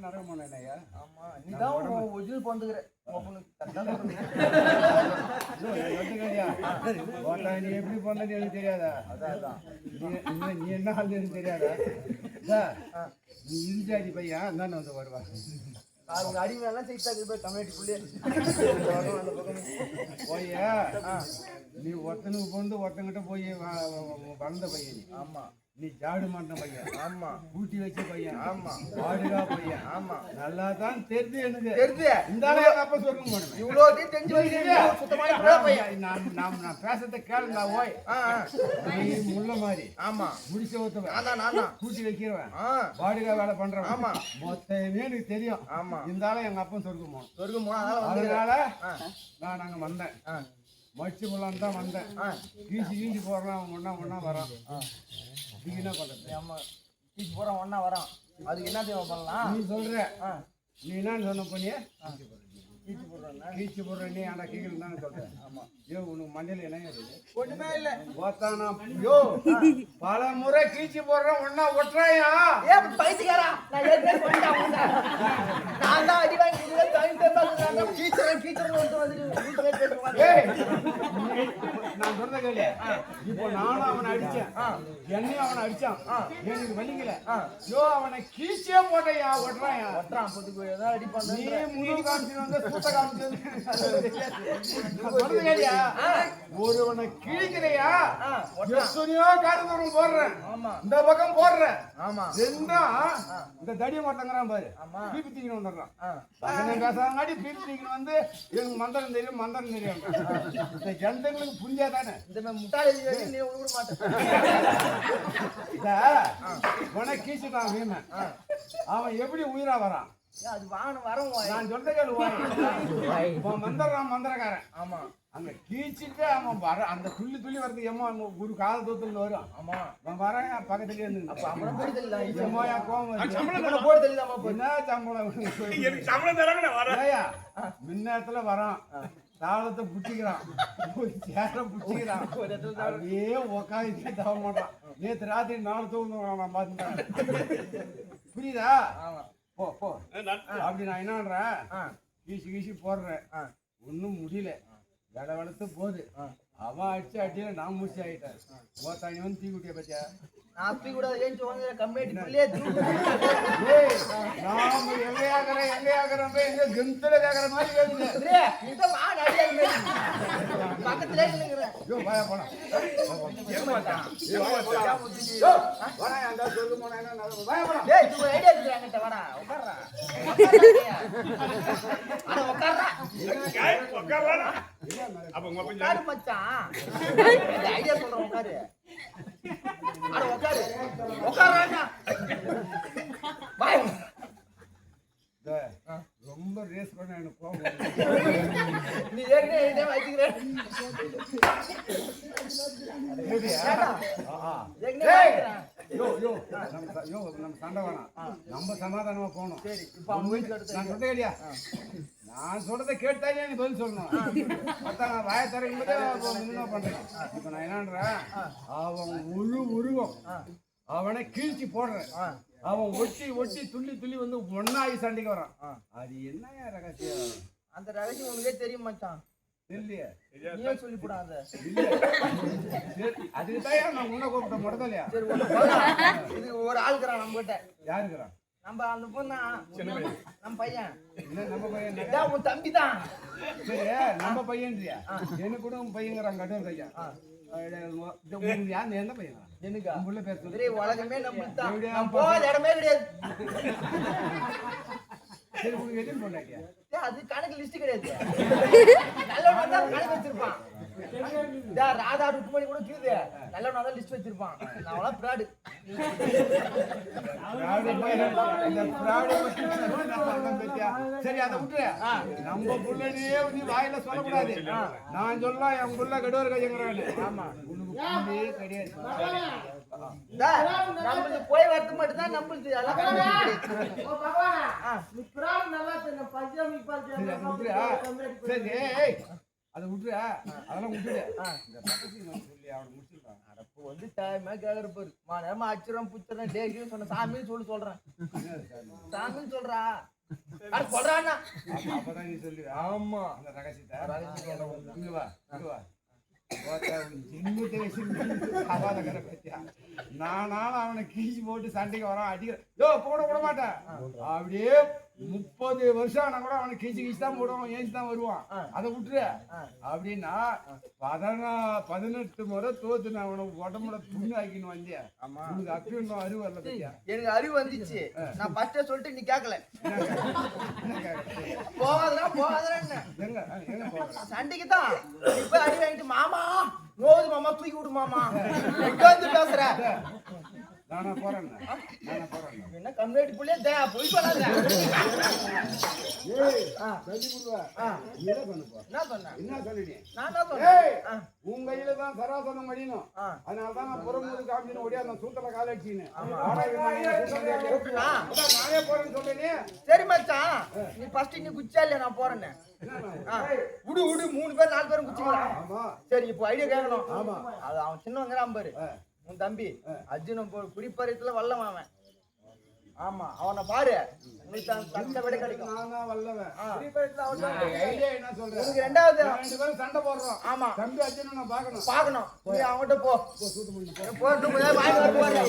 நடக்க ஐயா. ஆமா நீதான் ஒரிஜினல் பொந்துக்கிற நீ எப்படி பொந்தன்னு எனக்கு தெரியாதா? நீ என்ன ஆள் எனக்கு தெரியாதா? நீ இன்சார்ஜ் பையன் அந்தாண்ட வந்து வருவா. அவங்க அடிமையெல்லாம் செய்தாக்கு போய் கம்யூனிட்டிக்குள்ளே போய்யா நீ ஒருத்தனுக்கு பொந்து ஒருத்தங்கிட்ட போய் வளர்ந்த பையன். ஆமா நீ ஜாடு மாட்டின பையன். ஆமா கூட்டி வச்ச பையன். ஆமா பாடுகா பையன். ஆமா நல்லா தான் தெரிஞ்சு எனக்கு தெரிஞ்சு இந்த அப்ப சொல்ல மாட்டேன். இவ்வளவு தெரிஞ்சு சுத்தமான பையன். நான் பேசத்தை கேளுங்க. ஓய் நீ முள்ள மாதிரி. ஆமா முடிச்ச ஒருத்தவன். அதான் கூட்டி வைக்கிறவன். பாடுகா வேலை பண்றவன். ஆமா மொத்தமே எனக்கு தெரியும். ஆமா இருந்தாலும் எங்க அப்பன் சொர்க்கம் போனோம். அதனால நான் அங்க வந்தேன். மடிச்சு முள்ளான் தான் வந்தேன். கீசி போடுறான். ஒன்னா வரான். இதுக்கு என்ன பண்றது? ஆமா கீச்சு போறான் ஒன்னா வரான். அதுக்கு என்ன தேவை பண்ணலாம்? நீ சொல்ற நீ என்னன்னு சொன்ன பண்ணிய கீச்சு போடுறான். கீச்சு போடுற நீ ஆனா கீழ் தானே சொல்ற. ஆமா ஐயோ உனக்கு மண்டையில என்ன இருக்குது? ஒண்ணுமே இல்ல. ஓத்தானா ஐயோ பல முறை கீச்சு போடுறேன் ஒன்னா ஒட்டுறாயா? பைத்தியக்காரா நான் ஏற்கனவே சொல்லிட்டேன். நான் தான் அடி வாங்கி கீச்சர் நான் சொல்றத கேளு. இப்போ நானும் அவனை அடிச்சேன். என்னையும் அவனை அடிச்சான். எனக்கு வலிக்கல. ஐயோ அவனை கீச்சே போட்டையா ஒட்டுறாயா? ஒட்டுறான் பொதுக்கு ஏதாவது அடிப்பான். நீ முழு காமிச்சு வந்து சூத்த காமிச்சு சொல்றது கேளியா? ஒருவனை கிழிக்கிறையா? எத்தனையோ காரணம் போடுறேன். இந்த பக்கம் போடுறேன். ரெண்டா இந்த தடிய மாட்டங்கிறான் பாரு. பீப்பி தீக்கணும் வந்துடுறான். பேசாங்காடி பீப்பி தீக்கணும் வந்து எனக்கு மந்திரம் தெரியும் இந்த ஜனங்களுக்கு புரிஞ்சா தானே இந்த முட்டாளி நீ விட மாட்டேன். உனக்கு கீச்சுட்டான் வீமன். அவன் எப்படி உயிரா வரான்? அது வாங்கணும் வரும். நான் சொல்ற கேளு. மந்திரக்காரன். ஆமா அங்க கீச்சிட்டு அவன் வர அந்த துள்ளி வரதுக்கு எம்மா ஒரு கால தூத்துல வரும். ஆமா அவன் வரேன் பக்கத்துலயே இருந்து அப்ப அப்புறம் போய் தெரியல. எம்மாயா கோவம் போய் தெரியலாமா? என்ன சம்பளம் முன்னேரத்துல வரான். தாளத்தை புடிச்சுக்கிறான். சேர புடிச்சுக்கிறான். அப்படியே உக்காந்து தவ மாட்டான். நேற்று ராத்திரி 4 தூக்கம் நான் பார்த்துட்டேன். புரியுதா? போ போ அப்படி நான் என்னன்றேன் கீசி போடுறேன். ஒன்னும் முடியல. வேலை வளர்த்து போகுது. அவன் அடிச்சு அடியில நான் முடிச்சு ஆகிட்டேன். ஓத்தாணி வந்து தீக்குட்டிய பத்தியா நான் தூக்கி கூட ஏஞ்சி வந்து கம்மிட்டிக்குள்ளே நாம எங்க கெத்துல கேக்குற மாதிரி கேக்குது. பக்கத்துல இருக்கிறேன். வாயா போலாம். ஐடியா இருக்கிறாங்கிட்ட வாடா உட்கார்றா. உட்காரு மச்சான். ஐடியா சொல்றேன் உட்காரு. அட உட்காரு உட்கார்றாங்க. ரொம்ப ரேஸ் பண்ண எனக்கு கோவம். நீ ஏற்கனவே வச்சுக்கிற நம்ம சண்டை வேணாம். நம்ம சமாதானமா போகணும். சரி இப்ப அவங்க வீட்டுக்கு நான் சொல்றேன் இல்லையா? நான் சொல்றதை கேட்டாலே நீ பதில் சொல்லணும். நான் வாய தரக்கும் போதே பண்றேன். இப்ப நான் என்னன்றேன் அவன் உருவம் அவனை கீழ்ச்சி போடுறேன். அவன் ஒட்டி துள்ளி வந்து ஒன்னாகி சண்டைக்கு வரான். அது என்ன ரகசியம்? அந்த ரகசியம் உனக்கே தெரியும் மச்சான். தெரியலையே நீயே சொல்லி போடாத. அதுக்குதான் நான் முன்ன கூப்பிட்ட முடதலையா? இது ஒரு ஆளுக்குறான் நம்ம கிட்ட. யாருக்குறான்? நம்ம அந்த பொண்ணா நம்ம பையன். நம்ம பையன் உன் தம்பி தான். சரி நம்ம பையன்றியா? எனக்கு கூட உன் பையங்கிறான். கடவுள் பையன். எந்த பையன்? எனக்கு உள்ள பேர் உலகமே நம்ம போகாத இடமே கிடையாது. சரி உனக்கு எதுவும் பொண்ணாட்டியா? அது கணக்கு லிஸ்ட் கிடையாது. நல்லவனா தான் கணக்கு வச்சிருப்பான். ராதா ருக்மணி கூட கீது நல்லவனா தான் லிஸ்ட் வச்சிருப்பான். நான் பிராடு. சரி அதை விட்டு நம்ம புள்ளனையே நீ வாயில சொல்லக்கூடாது. நான் சொல்லலாம் என் புள்ள கடுவர் கையங்கிறான்னு. ஆமா உனக்கு கிடையாது. நம்மளுக்கு போய் வரது மட்டும் தான் நம்மளுக்கு சரி அதை விட்டுரு, அதெல்லாம் விட்டுடு. இந்த ரகசியம் வந்து சொல்லி அவனை முடிச்சுட்டான். அரப்பு வந்து டைமா கேக்குற பாரு. நேரமா அச்சுரம் புச்சுறேன் டேய்னு சொன்ன சாமின்னு சொல்றேன். சாமின்னு சொல்றா. அது சொல்றானா? அப்பதான் நீ சொல்லு. ஆமா. அந்த ரகசியத்தை இங்க வா, இங்க வா. நானும் அவனை கீழ்ச்சி போட்டு சண்டைக்கு வரான், அடிக்கிறேன். யோ போட விட மாட்டேன். அப்படியே 30 வருஷம் ஆனா கூட அவனை கீழ்ச்சி கீழ்ச்சி தான் போடுவான், ஏஞ்சி தான் வருவான். அதை விட்டுரு. அப்படின்னா 18 முறை தோத்து நான் அவனை உடம்புல புண்ணு ஆக்கின்னு வந்தேன். உனக்கு அப்படி ஒன்றும் அறிவு வரல பத்தியா? எனக்கு அறிவு வந்துச்சு. நான் ஃபர்ஸ்டே சொல்லிட்டு நீ கேட்கல. போகாதடா போகாதடா. எங்க எங்க போற? சண்டைக்கு தான். இப்ப அடி வாங்கிட்டு மாமா நோது மாமா தூக்கி விடு மாமா. எங்க வந்து பேசுற? நானா போறேன். என்ன கம்யூனிட்டி புள்ளைய போய் சொல்லாத. ஏய் சொல்லி குடுவா. நீ என்ன பண்ண போற? என்ன சொன்ன? என்ன சொல்லிடி? நான் என்ன சொன்னேன்? உன் கையில தான் சராசனம் மடியணும். அதனால தான் நான் புறமுது காமின்னு ஓடியா அந்த சூத்தல கால அடிச்சின்னு. நானே போறேன்னு சொல்றேனே. சரி மச்சான், நீ ஃபர்ஸ்ட் நீ குச்சியா இல்லையா? நான் போறேன்னு. விடு விடு 3 பேர் 4 பேரும் குச்சிக்கலாம். ஆமா. சரி இப்போ ஐடியா கேட்கணும். ஆமா. அது அவன் சின்னவங்கிறான் பாரு. உன் தம்பி அர்ஜுனன் குடிப்பறியத்துல வல்லவன் அவன். ஆமா அவனை பாரு, உங்களுக்கு தக்க விட கிடைக்கும். நான் தான் வல்லவன். குடிப்பறியத்துல அவன் ஐடியா என்ன சொல்றேன்? உனக்கு ரெண்டாவது 2 பேரும் சண்டை போடுறோம். ஆமா தம்பி அர்ஜுனனை நான் பார்க்கணும். நீ அவன்கிட்ட போ. சூத்து முடிஞ்சு போட்டு வாங்கி வர போறீ.